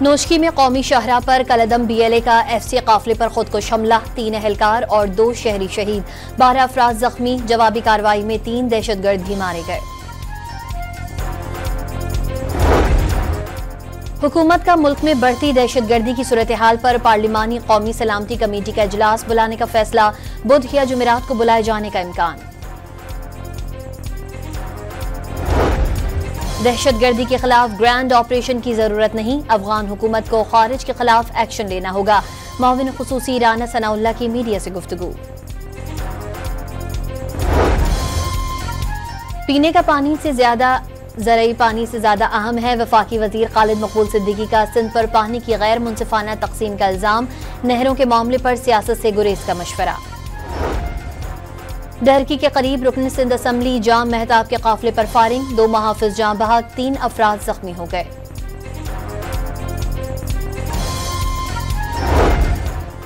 नोशकी में कौमी शाहरा पर कलदम BLA का FC काफिले पर खुदकुश हमला, 3 एहलकार और 2 शहरी शहीद, 12 अफराद जख्मी। जवाबी कार्रवाई में 3 दहशतगर्द भी मारे गए। हुकूमत का मुल्क में बढ़ती दहशतगर्दी की सूरत हाल पर पार्लिमानी कौमी सलामती कमेटी का इजलास बुलाने का फैसला, बुध या जुमेरात को बुलाए जाने का इम्कान। दहशतगर्दी के खिलाफ ग्रैंड ऑपरेशन की जरूरत नहीं, अफगान हुकूमत को खारिज के खिलाफ एक्शन लेना होगा। मुआविन खुसूसी राना सनाउल्लाह की मीडिया से गुफ्तगू। पीने का पानी से ज्यादा ज़रई पानी से ज्यादा अहम है। वफाकी वजीर खालिद मकबूल सिद्दीकी का सिंध पर पानी की गैर मुनसिफाना तकसीम का इल्जाम, नहरों के मामले पर सियासत से गुरेज का मशवरा। डरकी के करीब रुकन सिंध असम्बली जाम मेहताब के काफिले पर फायरिंग, 2 मुहाफिज जाँ बहक, 3 अफराद जख्मी हो गए।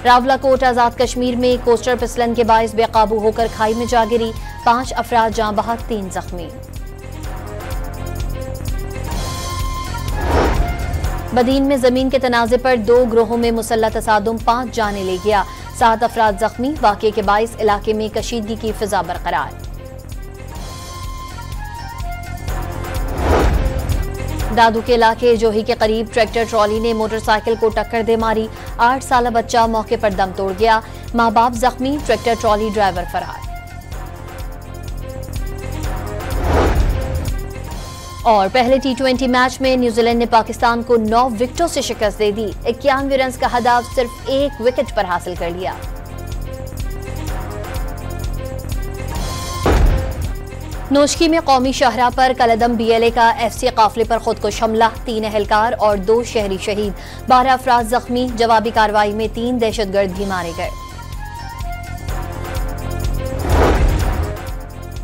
रावलाकोट आजाद कश्मीर में कोस्टर फिसलन के बायस बेकाबू होकर खाई में जा गिरी, 5 अफराद जाँ बहक, 3 जख्मी। बदीन में जमीन के तनाजे पर 2 ग्रोहों में मुसल्लह तसादुम, 5 जाने ले गया, 7 अफराद जख्मी। वाक़े के बाइस इलाके में कशीदगी की फिजा बरकरार। दादू के इलाके जोही के करीब ट्रैक्टर ट्रॉली ने मोटरसाइकिल को टक्कर दे मारी, 8 साल बच्चा मौके पर दम तोड़ गया, माँ बाप जख्मी, ट्रैक्टर ट्रॉली ड्राइवर फरार। और पहले T20 मैच में न्यूजीलैंड ने पाकिस्तान को 9 विकेटों से शिकस्त दे दी, 91 रन का हदाफ सिर्फ 1 विकेट पर हासिल कर लिया। नोशकी में कौमी शाहरा पर कलदम BLA का FC काफिले पर खुदकुश हमला, 3 एहलकार और 2 शहरी शहीद, 12 अफराद जख्मी। जवाबी कार्रवाई में 3 दहशतगर्द भी मारे गए।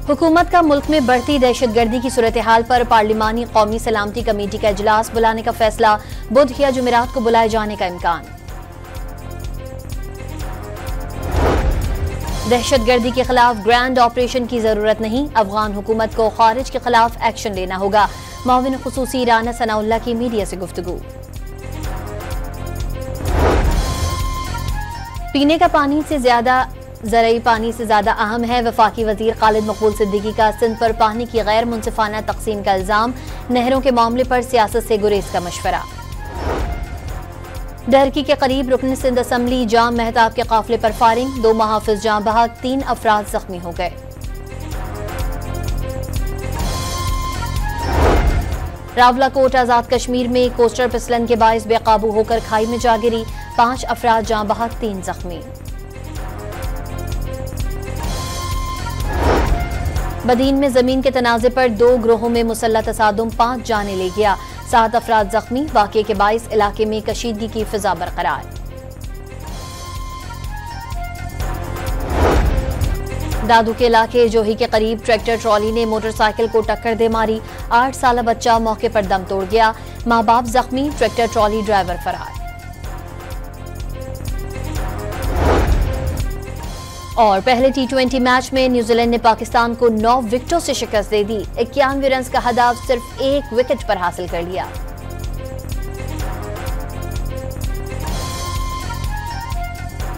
हुकूमत का मुल्क में बढ़ती दहशतगर्दी की सूरत हाल पर पार्लिमानी कौमी सलामती कमेटी का इजलास बुलाने का फैसला, बुध या जुमेरात को बुलाए जाने का इम्कान। दहशतगर्दी के खिलाफ ग्रैंड ऑपरेशन की जरूरत नहीं, अफगान हुकूमत को खारिज के खिलाफ एक्शन लेना होगा। मुआविन खुसूसी राना सनाउल्लाह की मीडिया से गुफ्तगू। पीने का पानी से ज्यादा ज़रई पानी से ज्यादा अहम है। वफाकी वजीर खालिद मकबूल सिद्दीकी का सिंध पर पानी की गैर मुनसिफाना तकसीम का इल्जाम, नहरों के मामले पर सियासत से गुरेज का मशवरा। डरकी के करीब रुकन सिंध असम्बली जाम मेहताब के काफिले पर फायरिंग, 2 मुहाफिज जाँ बहक, 3 अफराद जख्मी हो गए। रावलाकोट आजाद कश्मीर में कोस्टर फिसलन के बायस बेकाबू होकर खाई में जा गिरी, 5 अफराद जाँ बहक, 3 जख्मी। बदीन में जमीन के तनाजे पर 2 ग्रोहों में मुसल्लह तसादुम, 5 जाने ले गया, 7 अफराद जख्मी। वाक़े के बाइस इलाके में कशीदगी की फिजा बरकरार। दादू के इलाके जोही के करीब ट्रैक्टर ट्रॉली ने मोटरसाइकिल को टक्कर दे मारी, 8 साल बच्चा मौके पर दम तोड़ गया, माँ बाप जख्मी, ट्रैक्टर ट्रॉली ड्राइवर फरार। और पहले T20 मैच में न्यूजीलैंड ने पाकिस्तान को 9 विकेटों से शिकस्त दे दी, 91 रन का हदाफ सिर्फ 1 विकेट पर हासिल कर लिया।